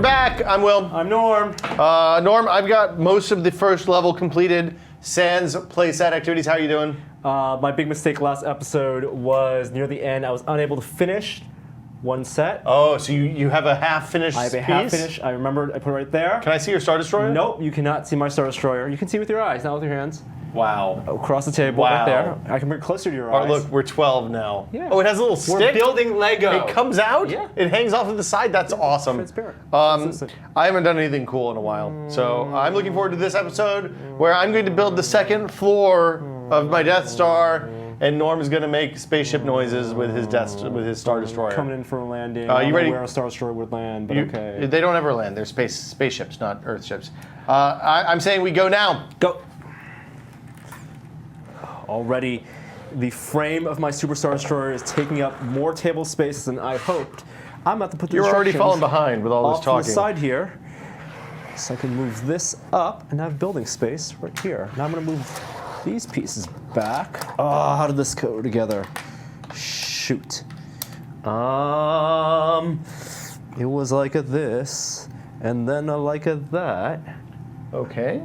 back. I'm Will. I'm Norm. Norm, I've got most of the first level completed. Sans playset activities. How are you doing? My big mistake last episode was near the end. I was unable to finish one set. Oh, so you have a half-finished I have a piece? half-finish. I remember I put it right there. Can I see your Star Destroyer? Nope, you cannot see my Star Destroyer. You can see with your eyes, not with your hands. Wow. Across the table, right there. I can bring it closer to your eyes. Look, we're 12 now. Yeah. Oh, it has a little stick? We're building Lego. It comes out? Yeah. It hangs off of the side? That's awesome. Transparent. I haven't done anything cool in a while. So I'm looking forward to this episode where I'm going to build the second floor of my Death Star, and Norm is going to make spaceship noises with his Star Destroyer. Coming in for a landing. You ready? Where a Star Destroyer would land, but okay. They don't ever land. They're spaceships, not Earth ships. I'm saying we go now. Go. Already, the frame of my Super Star Destroyer is taking up more table space than I hoped. I'm about to put the You're already instructions falling behind with all this off talking. to the side here, so I can move this up and have building space right here. Now I'm going to move these pieces back. Oh, how did this go together? Shoot. It was like a this, and then a like a that. Okay.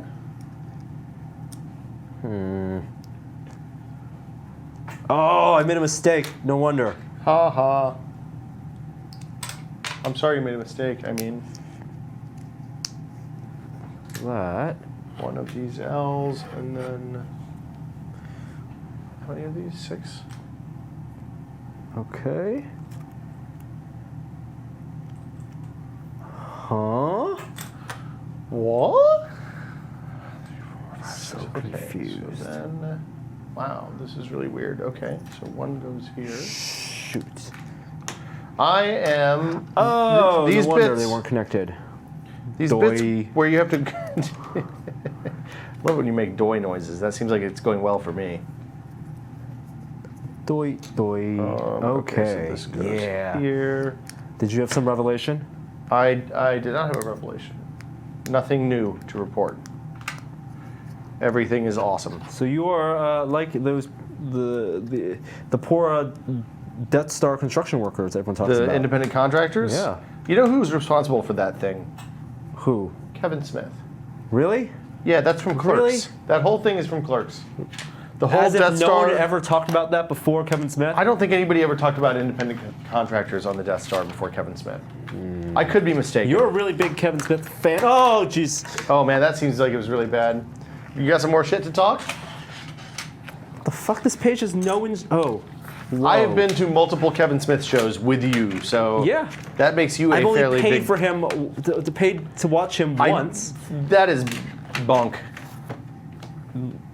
Oh, I made a mistake. No wonder. Ha ha. I'm sorry you made a mistake. I mean, That. one of these L's, and then how many of these? 6. Okay. Huh? What? So Okay, confused. so then, wow, this is really weird. Okay, so one goes here. Shoot. I am. Oh, these no wonder bits. they weren't connected. These Doy. bits where you have to. Love when you make doy noises. That seems like it's going well for me. Doy, doy. Okay. So this goes Yeah. here. Did you have some revelation? I did not have a revelation. Nothing new to report. Everything is awesome. So you are like those the poor Death Star construction workers everyone talks The about. independent contractors? Yeah. You know who's responsible for that thing? Who? Kevin Smith. Really? Yeah, that's from Clerks. Really? That whole thing is from Clerks. The whole As if Death no Star. one ever talked about that before Kevin Smith? I don't think anybody ever talked about independent contractors on the Death Star before Kevin Smith. I could be mistaken. You're a really big Kevin Smith fan. Oh, jeez. Oh man, that seems like it was really bad. You got some more shit to talk? The fuck? This page has no Oh. Whoa. I have been to multiple Kevin Smith shows with you, so Yeah. that makes you I've a only fairly paid big. for him to paid to watch him once. That is bunk.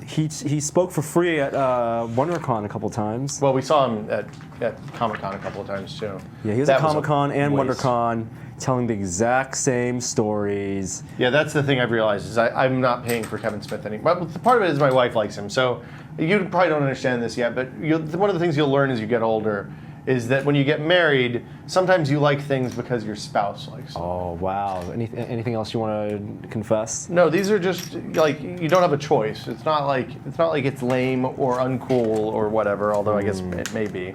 He spoke for free at WonderCon a couple times. Well, we saw him at Comic-Con a couple of times too. Yeah, he was That at Comic-Con and waste. WonderCon telling the exact same stories. Yeah, that's the thing I've realized is I'm not paying for Kevin Smith anymore. But part of it is my wife likes him, so you probably don't understand this yet. But one of the things you'll learn as you get older is that when you get married, sometimes you like things because your spouse likes them. Oh, wow. Anything else you want to confess? No, these are just like you don't have a choice. It's not like it's lame or uncool or whatever. Although I guess it may be.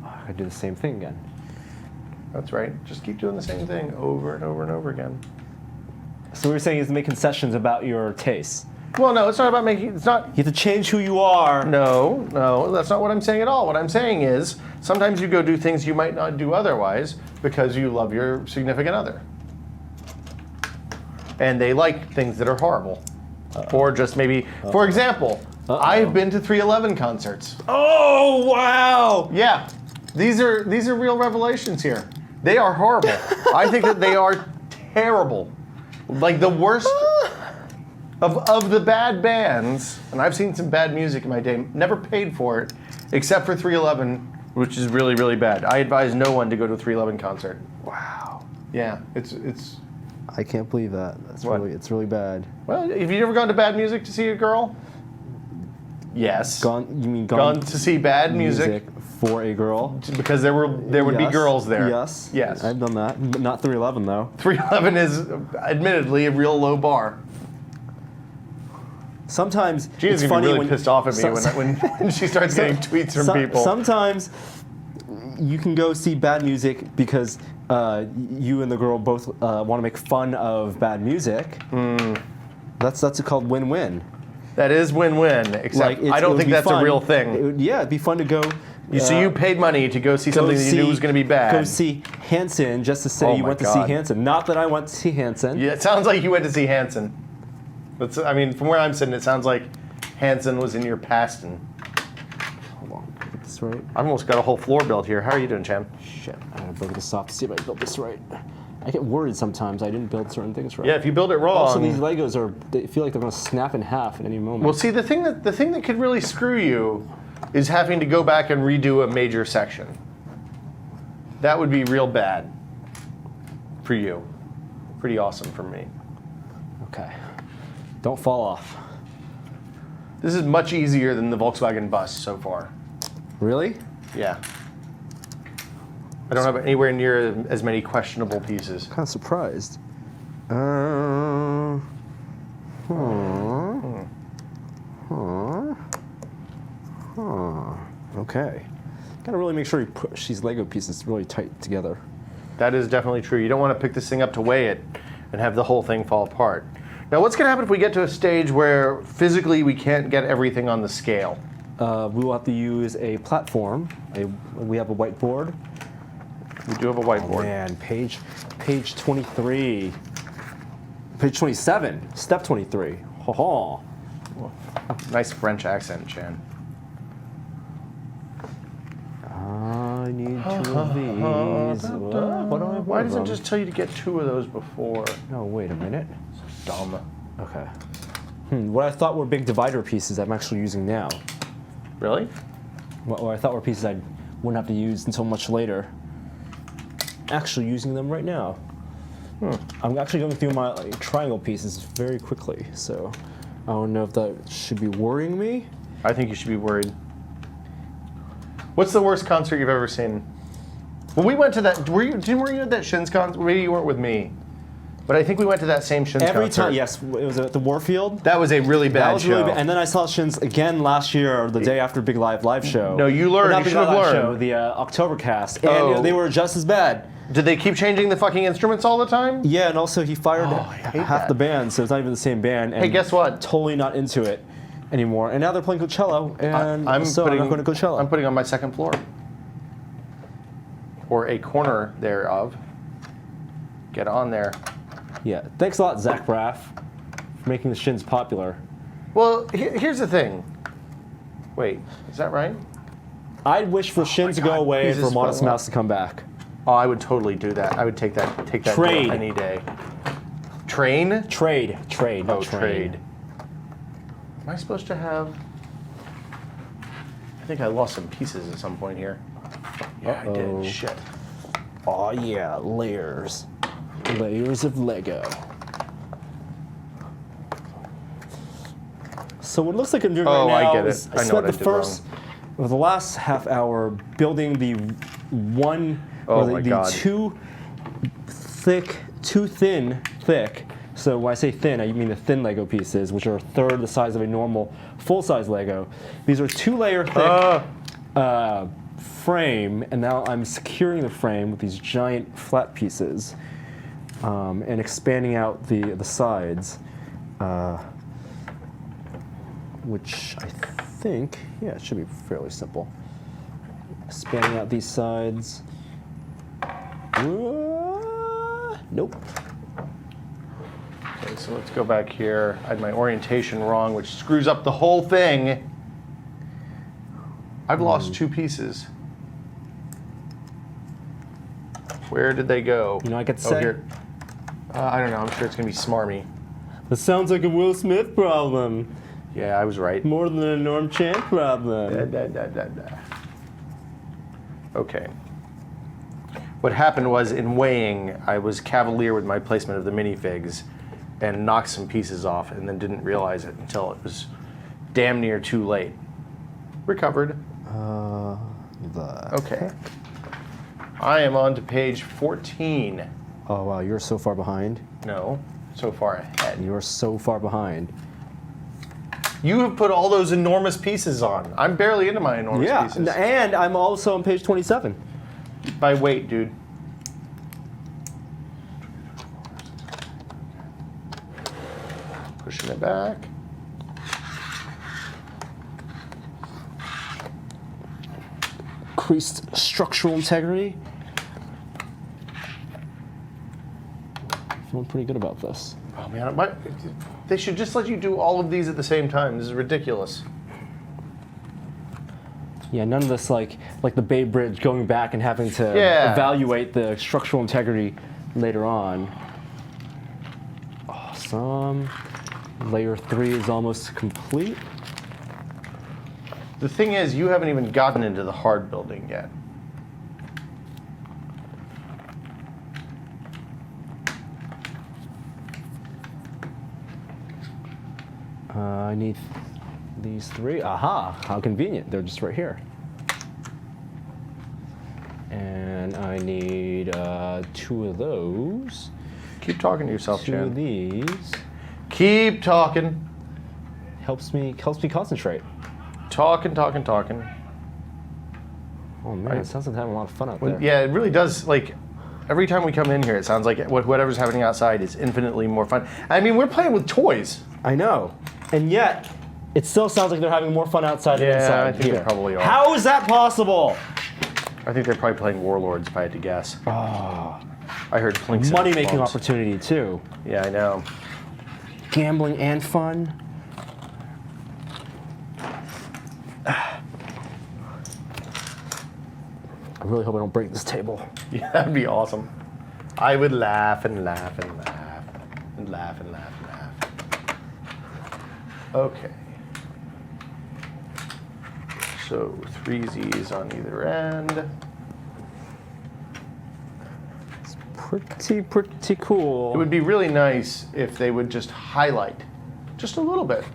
I could do the same thing again. That's right. Just keep doing the same thing over and over and over again. So we were saying is to make concessions about your tastes. Well, no, it's not about making. It's not. You have to change who you are. No, that's not what I'm saying at all. What I'm saying is sometimes you go do things you might not do otherwise because you love your significant other. And they like things that are horrible. Or just maybe, for example, I've been to 311 concerts. Oh, wow. Yeah, these are real revelations here. They are horrible. I think that they are terrible. Like the worst of the bad bands, and I've seen some bad music in my day, never paid for it, except for 311, which is really, really bad. I advise no one to go to a 311 concert. Wow. Yeah, it's I can't believe that. What? It's really bad. well, have you ever gone to bad music to see a girl? Yes. You mean Gone to see bad music for a girl? because there would be Yes. girls there. Yes. Yes. I've done that. But not 311 though. 311 is admittedly a real low bar. Sometimes Gina's it's gonna funny be really when pissed off at me when she starts getting tweets from people. Sometimes you can go see bad music because you and the girl both want to make fun of bad music. That's called win-win. That is win-win, except I don't think that's a real thing. It'd be fun to go. So you paid money to go see something that you knew was going to be bad. Go see Hanson just to say you went to see Hanson. Not that I went to see Hanson. Yeah, it sounds like you went to see Hanson. I mean, from where I'm sitting, it sounds like Hanson was in your past. And hold on, get this right. I've almost got a whole floor built here. How are you doing, Chan? Shit, I gotta build this off to see if I built this right. I get worried sometimes I didn't build certain things right. Yeah, if you build it wrong. Also, these Legos they feel like they're gonna snap in half at any moment. Well, see, the thing that could really screw you is having to go back and redo a major section. That would be real bad for you. Pretty awesome for me. Okay. Don't fall off. This is much easier than the Volkswagen bus so far. Really? Yeah. I don't have anywhere near as many questionable pieces. Kind of surprised. Okay. Gotta really make sure you push these Lego pieces really tight together. That is definitely true. You don't want to pick this thing up to weigh it and have the whole thing fall apart. Now, what's going to happen if we get to a stage where physically we can't get everything on the scale? We will have to use a platform. We have a whiteboard. We do have a whiteboard. Oh, man, page 23. Page 27, step 23. Ho ho. Nice French accent, Chan. I need two of these. Why doesn't it just tell you to get two of those before? No, wait a minute. Dumb. Okay. What I thought were big divider pieces, I'm actually using now. Really? What I thought were pieces I wouldn't have to use until much later. Actually using them right now. I'm actually going through my triangle pieces very quickly, so I don't know if that should be worrying me. I think you should be worried. What's the worst concert you've ever seen? Well, we went to that. Were you at that Shins concert? Maybe you weren't with me, but I think we went to that same Shins concert. Every time, yes, it was at the Warfield. That was a really bad That was show. really bad. And then I saw Shins again last year, or the day after Big Live show. No, you learned. Not You Big should have Live learned. Show, the Oktobercast, and they were just as bad. Did they keep changing the fucking instruments all the time? Yeah, and also he fired half the band, so it's not even the same band. And Hey, guess what? Totally not into it anymore. And now they're playing Coachella, and I'm not going to Coachella. I'm putting on my second floor. Or a corner thereof. Get on there. Yeah, thanks a lot, Zach Braff, for making the Shins popular. Well, here's the thing. Wait, is that right? I'd wish for Shins to go away and for Modest Mouse to come back. Oh, I would totally do that. I would take that Trade. deal any day. Train? Trade, not Trade. Am I supposed to have... I think I lost some pieces at some point here. Yeah, I did. Shit. Oh yeah, layers. Layers of Lego. So what it looks like I'm doing right now I get it. is I know what I did the last half hour building the two thin thick. So when I say thin, I mean the thin Lego pieces, which are a third the size of a normal full-size Lego. These are 2-layer thick frame, and now I'm securing the frame with these giant flat pieces and expanding out the sides, which I think, yeah, it should be fairly simple. Expanding out these sides. Nope. Okay, so let's go back here. I had my orientation wrong, which screws up the whole thing. I've lost 2 pieces. Where did they go? You know, I could say. Here. I don't know. I'm sure it's going to be smarmy. This sounds like a Will Smith problem. Yeah, I was right. More than a Norm Chant problem. Okay. What happened was, in weighing, I was cavalier with my placement of the minifigs and knocked some pieces off and then didn't realize it until it was damn near too late. Recovered. Okay. I am on to page 14. Oh, wow, you're so far behind. No, so far ahead. You're so far behind. You have put all those enormous pieces on. I'm barely into my enormous pieces. And I'm also on page 27. by weight, dude. Pushing it back. Increased structural integrity. Feeling pretty good about this. Oh man, they should just let you do all of these at the same time. This is ridiculous. Yeah, none of this like the Bay Bridge going back and having to evaluate the structural integrity later on. Awesome. Layer 3 is almost complete. The thing is, you haven't even gotten into the hard building yet. I need these 3. Aha! How convenient. They're just right here. And I need 2 of those. Keep talking to yourself, 2 Chan. of these. Keep talking. Helps me concentrate. Talking. Oh man, it sounds like they're having a lot of fun out there. Yeah, it really does. Like, every time we come in here, it sounds like whatever's happening outside is infinitely more fun. I mean, we're playing with toys. I know. And yet, it still sounds like they're having more fun outside than inside I think here. they probably are. How is that possible? I think they're probably playing Warlords, if I had to guess. Oh, I heard Plinks. money-making opportunity, too. Yeah, I know. Gambling and fun. I really hope I don't break this table. Yeah, that'd be awesome. I would laugh and laugh and laugh and laugh and laugh and laugh. Okay. So 3 Z's on either end. Pretty cool. It would be really nice if they would just highlight, just a little bit,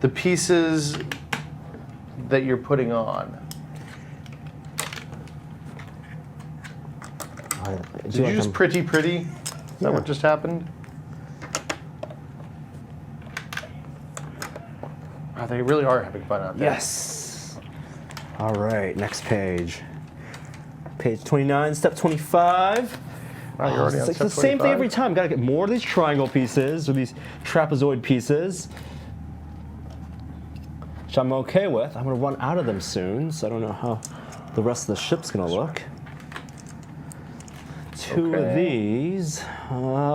the pieces that you're putting on. Did you just pretty? Is that what just happened? Oh, they really are having fun out there. Yes. All right, next page. Page 29, step 25. Wow, you're already on It's step the same thing 25? every time. Gotta get more of these triangle pieces or these trapezoid pieces, which I'm okay with. I'm gonna run out of them soon, so I don't know how the rest of the ship's gonna look. 2 of these, 4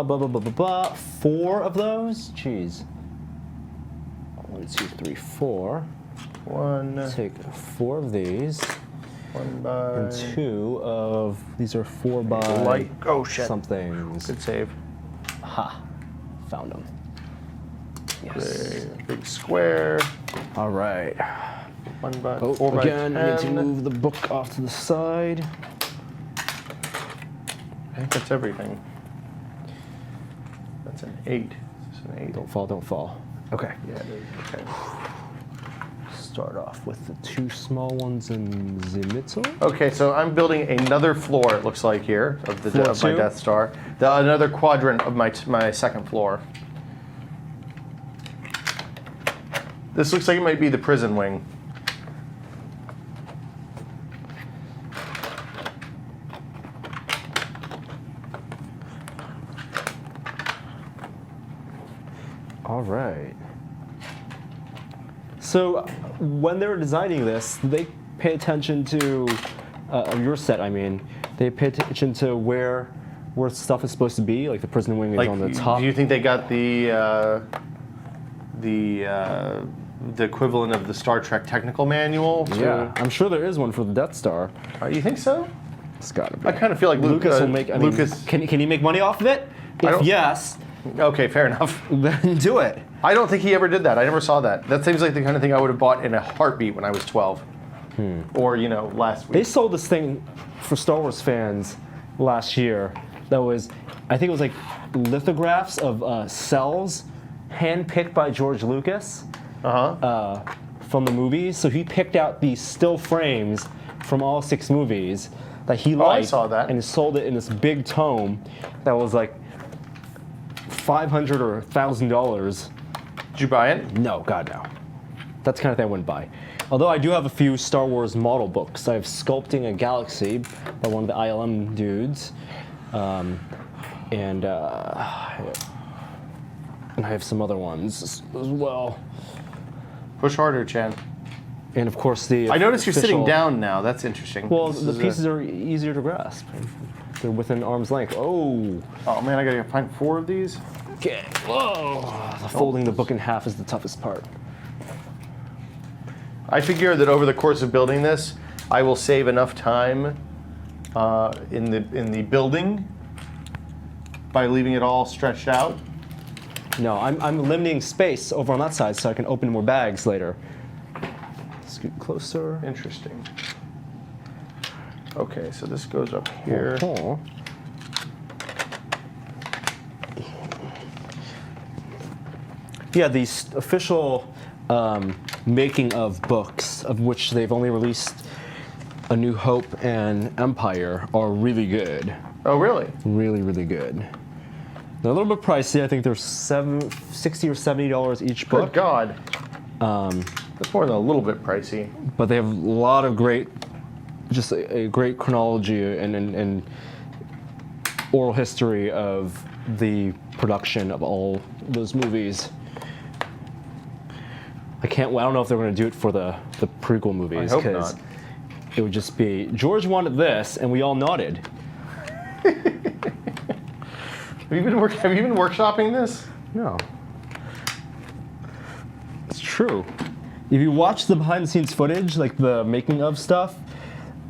of those. Jeez. 1, 2, 3, 4. 1. Take 4 of these. 1 by. And 2 of these are 4 by Oh shit. somethings. Good save. Ha! Found them. Yes. Big square. All right. 1 by. Oh, 4 by again, 10. I need to move the book off to the side. I think that's everything. That's an 8. It's an 8. Don't fall, don't fall. Okay. Yeah, it is. Okay. Start off with the 2 small ones in the middle. Okay, so I'm building another floor. It looks like here of Floor of my 2? Death Star. Another quadrant of my second floor. This looks like it might be the prison wing. All right. So, when they were designing this, they pay attention to your set. I mean, they pay attention to where stuff is supposed to be. Like the prison wing is on the top. Do you think they got the equivalent of the Star Trek technical manual? Yeah, I'm sure there is one for the Death Star. You think so? It's gotta be. I kind of feel like Lucas will make. I mean, Lucas. can he make money off of it? If yes, Okay, fair enough. then do it. I don't think he ever did that. I never saw that. That seems like the kind of thing I would have bought in a heartbeat when I was 12. Or, last week. They sold this thing for Star Wars fans last year. That was, I think it was like lithographs of cells handpicked by George Lucas from the movies. So he picked out these still frames from all 6 movies that he liked. I saw that. And sold it in this big tome that was like $500 or $1,000. Did you buy it? No, God no. that's the kind of thing I wouldn't buy. Although I do have a few Star Wars model books. I have Sculpting a Galaxy by one of the ILM dudes. And I have some other ones as well. Push harder, Chan. And of course I notice you're sitting down now. That's interesting. Well, the pieces are easier to grasp. They're within arm's length. Oh. Oh man, I gotta find 4 of these. Okay. Whoa. Folding the book in half is the toughest part. I figure that over the course of building this, I will save enough time in the building by leaving it all stretched out. No, I'm limiting space over on that side so I can open more bags later. Scoot closer. Interesting. Okay, so this goes up here. Oh. Yeah, these official making of books, of which they've only released A New Hope and Empire, are really good. Oh, really? Really, really good. They're a little bit pricey. I think they're $60 or $70 each book. Good God. That's more than a little bit pricey. But they have a lot of great, just a great chronology and oral history of the production of all those movies. I don't know if they're going to do it for the prequel movies. I hope not. It would just be, George wanted this, and we all nodded. Have you been workshopping this? No. It's true. If you watch the behind-the-scenes footage, like the making of stuff,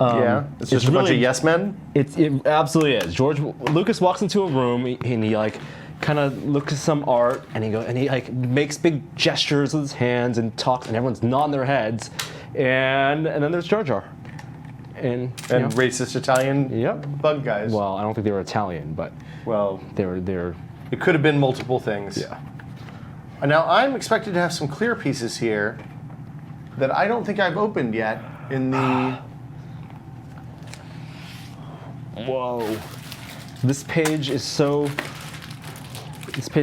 Yeah, it's just a bunch of yes men. It absolutely is. Lucas walks into a room and he like kind of looks at some art and he like makes big gestures with his hands and talks and everyone's nodding their heads, and then there's Jar Jar. And Racist Italian Yep. bug guys. Well, I don't think they were Italian, but they're it could have been multiple things. yeah. And now I'm expected to have some clear pieces here that I don't think I've opened yet in the. Whoa. This page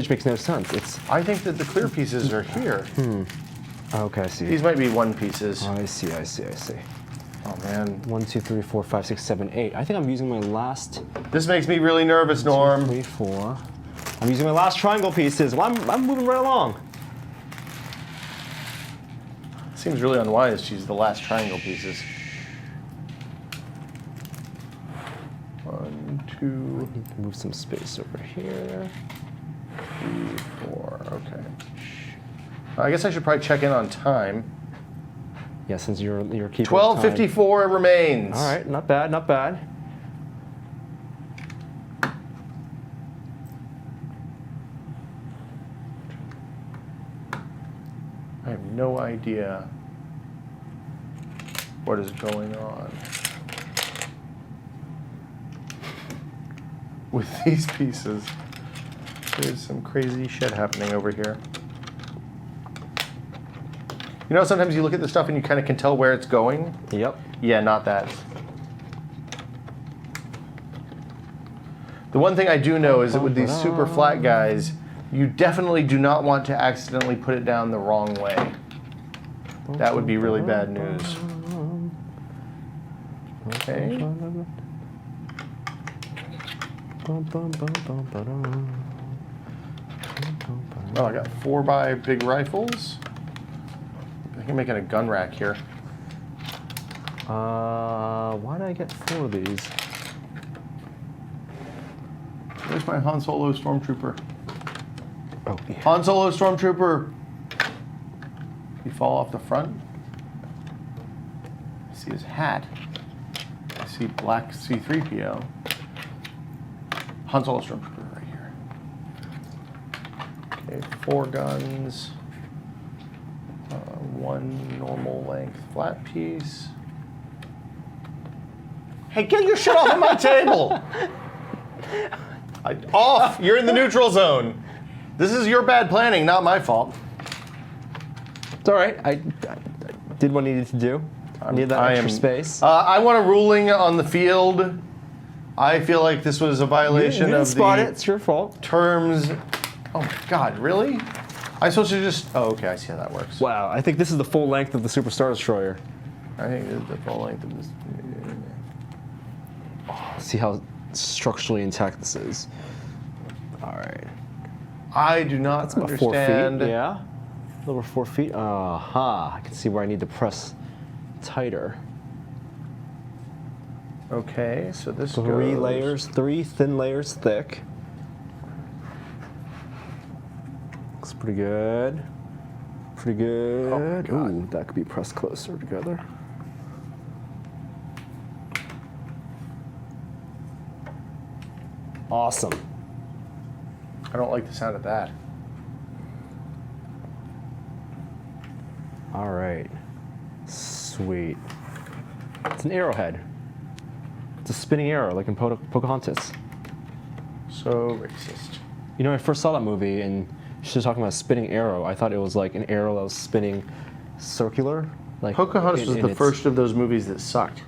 makes no sense. I think that the clear pieces are here. Okay, I see. These might be one pieces. I see. Oh man. 1, 2, 3, 4, 5, 6, 7, 8. I think I'm using my last This makes me really nervous, Norm. 2, 3, 4. I'm using my last triangle pieces. Well, I'm moving right along. Seems really unwise to use the last triangle pieces. 1, 2, Need to move some space over here. 3, 4. Okay. I guess I should probably check in on time. Yeah, since you're keeping 12:54 remains. All right, not bad, not bad. I have no idea what is going on with these pieces. There's some crazy shit happening over here. You know, sometimes you look at the stuff and you kind of can tell where it's going. Yep. Yeah, not that. The one thing I do know is that with these super flat guys, you definitely do not want to accidentally put it down the wrong way. That would be really bad news. Okay. Oh, I got 4x big rifles. I can make it a gun rack here. Why did I get 4 of these? Where's my Han Solo Stormtrooper? Oh, yeah. Han Solo Stormtrooper! You fall off the front. I see his hat. I see black C-3PO. Han Solo Stormtrooper right here. Okay, 4 guns. 1 normal length flat piece. Hey, get your shit off of my table! Off! You're in the neutral zone. This is your bad planning, not my fault. It's all right. I did what I needed to do. I needed that extra space. I want a ruling on the field. I feel like this was a violation you didn't of spot the it. It's your fault. terms. Oh my God, really? I'm supposed to just. Oh, okay. I see how that works. Wow, I think this is the full length of the Super Star Destroyer. I think this is the full length of this. See how structurally intact this is. All right. I do not That's about understand. 4 feet. Yeah. A little over 4 feet. Aha. I can see where I need to press tighter. Okay, so this Three goes. layers, 3 thin layers thick. Looks pretty good. Pretty good. Oh, God. Ooh, that could be pressed closer together. Awesome. I don't like the sound of that. All right. Sweet. It's an arrowhead. It's a spinning arrow, like in Pocahontas. So racist. You know, when I first saw that movie and she was talking about a spinning arrow, I thought it was like an arrow that was spinning circular. Like Pocahontas was in the its- first of those movies that sucked.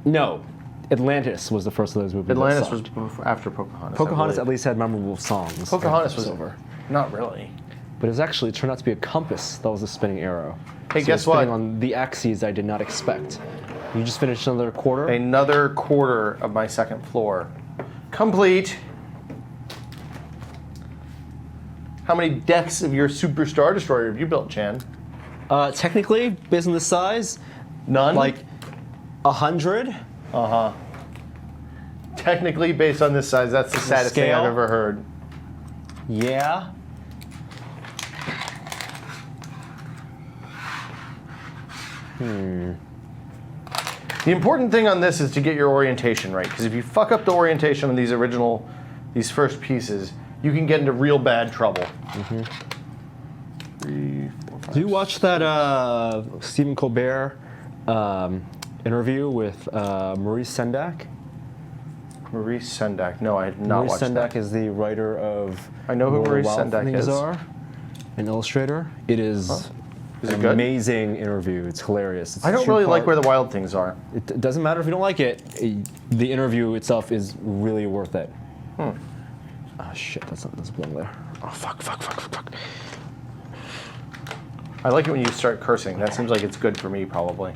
No, Atlantis was the first of those movies. Atlantis that was sucked. after Pocahontas. Pocahontas I at believe. least had memorable songs. Pocahontas was over. Not really. But it was actually it turned out to be a compass that was a spinning arrow. Hey, So guess it was spinning what? on the axes I did not expect. You just finished another quarter. Another quarter of my second floor. Complete. How many decks of your Super Star Destroyer have you built, Chan? Technically, based on the size, None? like 100. Technically, based on this size, that's the saddest thing scale? I've ever heard. Yeah. The important thing on this is to get your orientation right, because if you fuck up the orientation on these first pieces, you can get into real bad trouble. 3, 4, 5. Do you watch that Stephen Colbert interview with Maurice Sendak? Maurice Sendak. No, I had not Maurice watched Sendak that. is the writer of I know who Where the Maurice Wild Sendak Things is. Are, an illustrator. It is Is an it good? amazing interview. It's hilarious. It's I a don't really like two-part- Where the Wild Things Are. It doesn't matter if you don't like it. The interview itself is really worth it. Oh shit, that's belong there. Oh fuck. I like it when you start cursing. That seems like it's good for me, probably.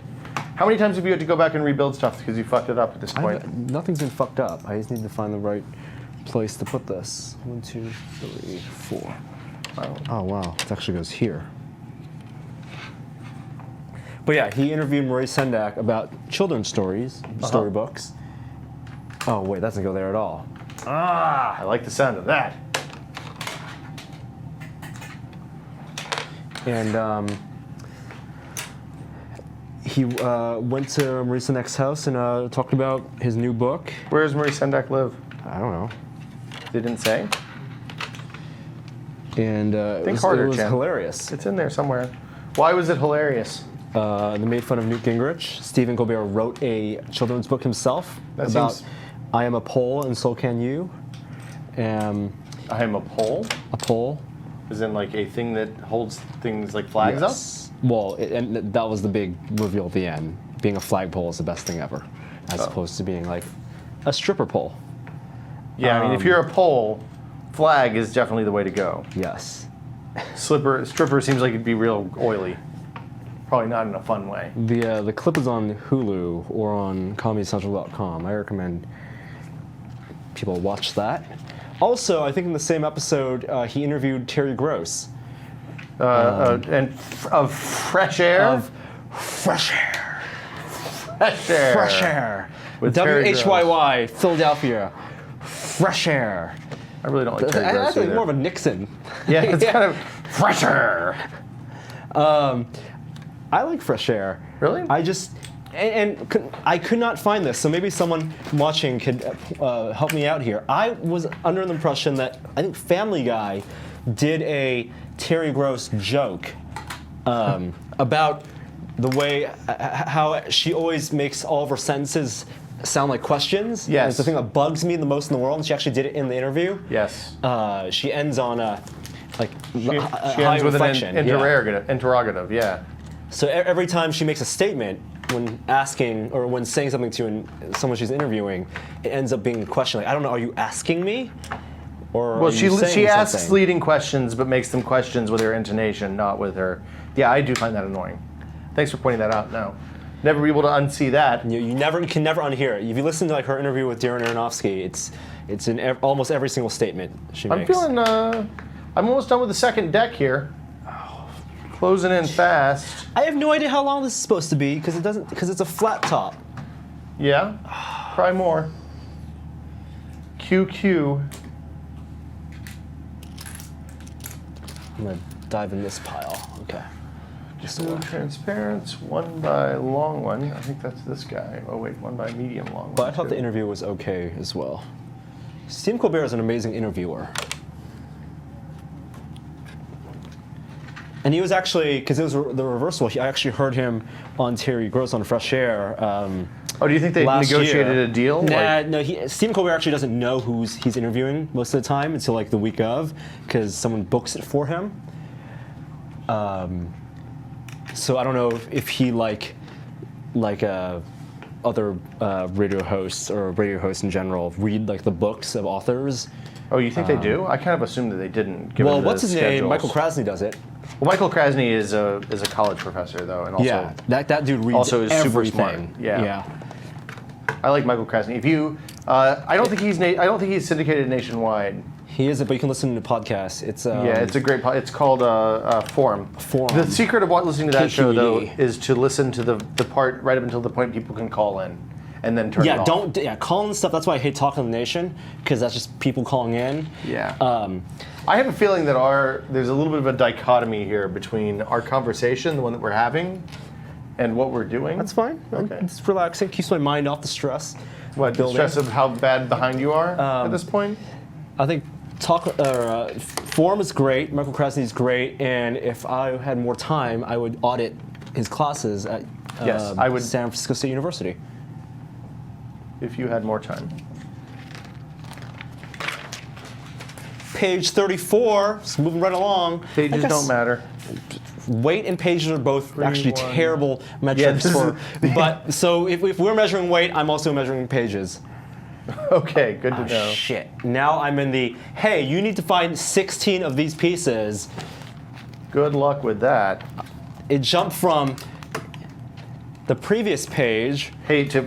How many times have you had to go back and rebuild stuff because you fucked it up at this point? Nothing's been fucked up. I just need to find the right place to put this. 1, 2, 3, 4. Oh wow, it actually goes here. But yeah, he interviewed Maurice Sendak about children's stories, storybooks. Oh wait, that doesn't go there at all. I like the sound of that. And he went to Maurice Sendak's house and talked about his new book. Where does Maurice Sendak live? I don't know. They didn't say. And Think harder, it was Chan. hilarious. It's in there somewhere. Why was it hilarious? They made fun of Newt Gingrich. Stephen Colbert wrote a children's book himself That about seems- I am a Pole and so can you. I am a pole. A pole. Is in like a thing that holds things like flags Yes. Well, and that was the big reveal at the end. Being a flagpole is the best thing ever, as opposed to being like a stripper pole. up? Yeah, I mean, if you're a pole, flag is definitely the way to go. Yes. Stripper seems like it'd be real oily. Probably not in a fun way. The clip is on Hulu or on ComedyCentral.com. I recommend people watch that. Also, I think in the same episode, he interviewed Terry Gross. And of fresh air. Of Fresh Air. fresh air. Fresh Air. With Terry Gross. WHYY, Philadelphia. Fresh Air. I really don't like Terry I Gross think either. more of a Nixon. Yeah, it's kind of fresh air. I like Fresh Air. Really? I just I could not find this, so maybe someone watching could help me out here. I was under the impression that I think Family Guy did a Terry Gross joke about the way how she always makes all of her sentences sound like questions. Yes. And it's the thing that bugs me the most in the world, and she actually did it in the interview. Yes. She ends on a like She high ends with an inflection. Yeah. interrogative, yeah. So every time she makes a statement, when asking or when saying something to someone she's interviewing, it ends up being a question like, I don't know, are you asking me? Or Well, are you saying she asks something? leading questions, but makes them questions with her intonation, not with her. Yeah, I do find that annoying. Thanks for pointing that out. No, never be able to unsee that. You can never unhear it. If you listen to like her interview with Darren Aronofsky, it's in almost every single statement she makes. I'm feeling. I'm almost done with the second deck here. Closing in fast. I have no idea how long this is supposed to be because it's a flat top. Yeah. Try more. QQ. I'm gonna dive in this pile. Okay. Just Two transparents, one by long one. I think that's this guy. Oh wait, one by medium long one. But I thought too. the interview was okay as well. Stephen Colbert is an amazing interviewer. And he was actually, because it was the reversal, I actually heard him on Terry Gross on Fresh Air. Oh, do you think they last negotiated year. a deal? Nah, no. Stephen Colbert actually doesn't know who he's interviewing most of the time until like the week of, because someone books it for him. So I don't know if he other radio hosts or radio hosts in general read like the books of authors. Oh, you think they do? I kind of assumed that they didn't. Given Well, the what's his name? schedules. Michael Krasny does it. Well, Michael Krasny is a college professor though, and also Yeah, that dude reads also is super everything. smart. Yeah. Yeah. I like Michael Krasny. If you, I don't think he's syndicated nationwide. He is, but you can listen to the podcast. It's Yeah, it's a great. It's called Forum. Forum. The secret of listening to that show though KQED. is to listen to the part right up until the point people can call in, and then turn it Yeah, off. calling stuff. That's why I hate Talking to the Nation, because that's just people calling in. Yeah. I have a feeling that there's a little bit of a dichotomy here between our conversation, the one that we're having, and what we're doing. That's fine. Okay. It's relaxing. Keeps my mind off the stress. What, the building. stress of how bad behind you are at this point? I think Forum is great. Michael Krasny is great, and if I had more time, I would audit his classes at Yes, I would. San Francisco State University. If you had more time. Page 34. Just moving right along. Pages I guess don't matter. Weight and pages are both actually 1. terrible metrics this for. is- But so if we're measuring weight, I'm also measuring pages. Okay, good to know. Shit. Now I'm in the, hey, you need to find 16 of these pieces. Good luck with that. It jumped from the previous page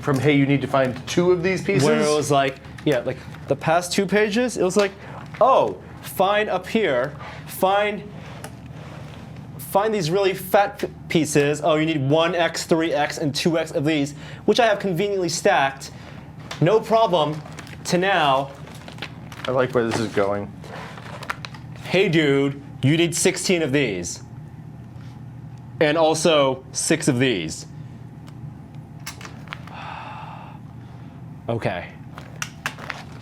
From hey, you need to find 2 of these pieces. where it was like, yeah, like the past 2 pages, it was like, oh, find up here, find these really fat pieces. Oh, you need 1x, 3x, and 2x of these, which I have conveniently stacked. No problem. To now, I like where this is going. hey dude, you need 16 of these. And also 6 of these. Okay.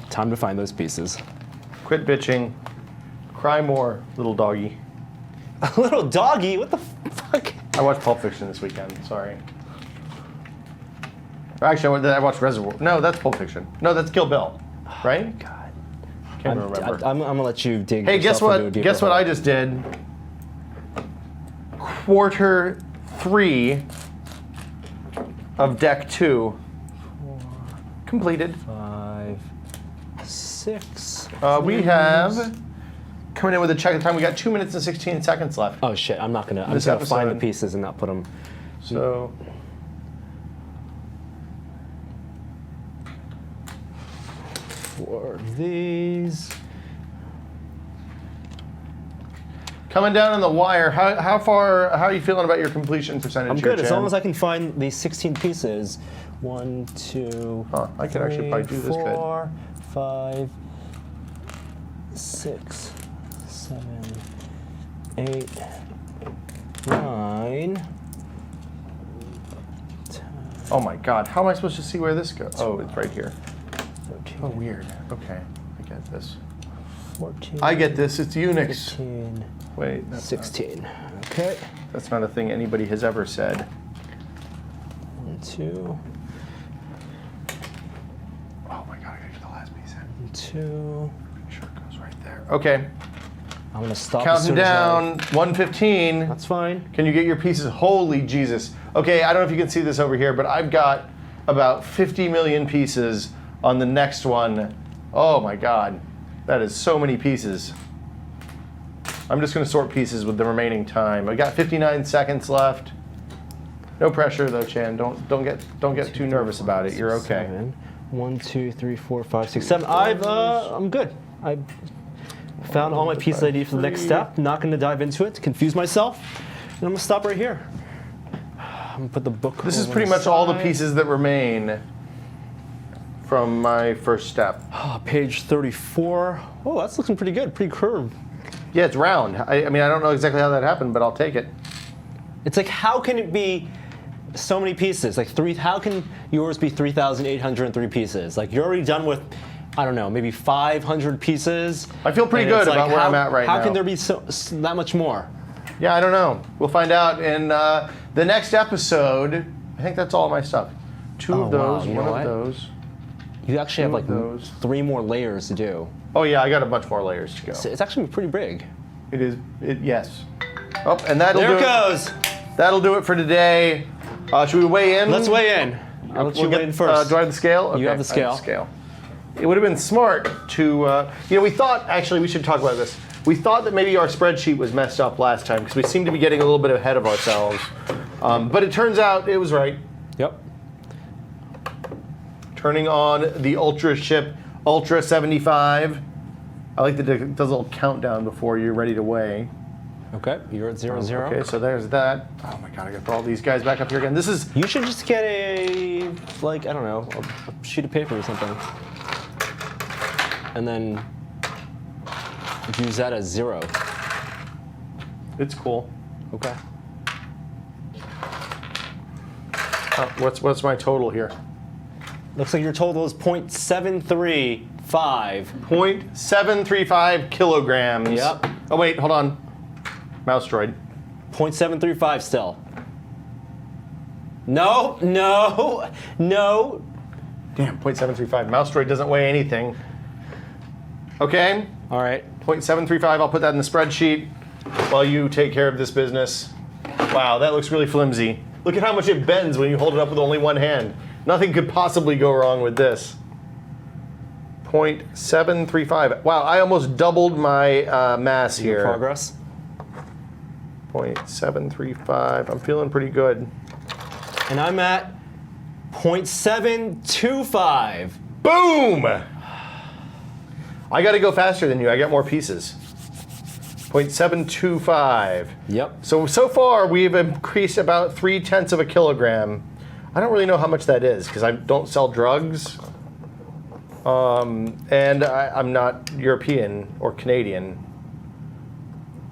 Time to find those pieces. Quit bitching. Cry more, little doggy. A little doggy? What the fuck? I watched Pulp Fiction this weekend. Sorry. Or actually, I watched Reservoir. No, that's Pulp Fiction. No, that's Kill Bill. Right? God. Can't remember. I'm gonna let you dig. Hey, guess yourself into a what? deeper Guess what hole. I just did? Quarter 3 of deck 2 completed. 5, 6. We have coming in with a check of time. We got 2 minutes and 16 seconds left. Oh shit! I'm just This gonna find the episode. pieces and not put them. So. For these. Coming down on the wire, how are you feeling about your completion percentage? I'm here, good as Chan? long as I can find these 16 pieces. 1, 2, Huh, I could actually probably do this good. 4, 5, 6, 7, 8, 9. 10, Oh my God, how am I supposed to see where this goes? Oh, it's right here. 13, Oh, weird. Okay, I get this. 14. I get this. It's Unix. 15, Wait, that's 16. Okay. That's not a thing anybody has ever said. 1, 2, Oh my God, I gotta get the last piece in. 2. Make sure it goes right there. Okay, I'm gonna stop. as counting soon as down. 1:15. That's fine. Can you get your pieces? Holy Jesus. Okay, I don't know if you can see this over here, but I've got about 50 million pieces on the next one. Oh my God. That is so many pieces. I'm just going to sort pieces with the remaining time. I got 59 seconds left. No pressure though, Chan. Don't get too nervous about it. You're okay. 7. 1, 2, 3, 4, 5, 6, 7. I'm good. I found all my pieces I need for the next step. Not going to dive into it to confuse myself. And I'm going to stop right here. I'm going to put the book. This is over pretty the much all the side. pieces that remain from my first step. Page 34. Oh, that's looking pretty good. Pretty curved. Yeah, it's round. I mean, I don't know exactly how that happened, but I'll take it. It's like, how can it be so many pieces? Like how can yours be 3,803 pieces? Like you're already done with, I don't know, maybe 500 pieces. I feel pretty and good it's about where I'm at right now. How can there be that much more? Yeah, I don't know. We'll find out in the next episode. I think that's all my stuff. Two of those, wow, you know one what? of those. You actually have like those. 3 more layers to do. Oh yeah, I got a bunch more layers to go. So it's actually pretty big. It is. Yes. Oh, and that'll There do it goes. That'll do it for today. Should we weigh in? Let's weigh in. I'll let you weigh in first. Do I have the scale? Okay, You have the scale. I have the scale. It would have been smart to, we thought, actually, we should talk about this. We thought that maybe our spreadsheet was messed up last time because we seemed to be getting a little bit ahead of ourselves. But it turns out it was right. Yep. Turning on the Ultra Ship Ultra 75. I like that it does a little countdown before you're ready to weigh. Okay, you're at 0, 0. Okay, so there's that. Oh my god, I gotta put all these guys back up here again. This is. You should just get a, like, I don't know, a sheet of paper or something. And then use that as 0. It's cool. Okay. What's my total here? Looks like your total is 0.735. 0.735 kilograms. Yep. Oh wait, hold on. Mouse droid. 0.735 still. No, no, no. Damn, 0.735. Mouse droid doesn't weigh anything. Okay. All right. 0.735. I'll put that in the spreadsheet while you take care of this business. Wow, that looks really flimsy. Look at how much it bends when you hold it up with only one hand. Nothing could possibly go wrong with this. 0.735. Wow, I almost doubled my mass here. Progress. 0.735. I'm feeling pretty good. And I'm at 0.725. Boom! I got to go faster than you. I got more pieces. 0.725. Yep. So far, we've increased about 0.3 of a kilogram. I don't really know how much that is because I don't sell drugs. And I'm not European or Canadian.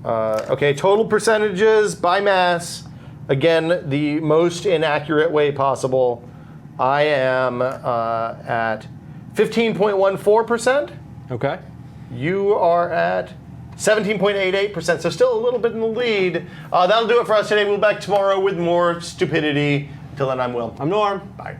Okay, total percentages by mass. Again, the most inaccurate way possible. I am at 15.14%. Okay. You are at 17.88%, so still a little bit in the lead. That'll do it for us today. We'll be back tomorrow with more stupidity. Till then, I'm Will. I'm Norm. Bye.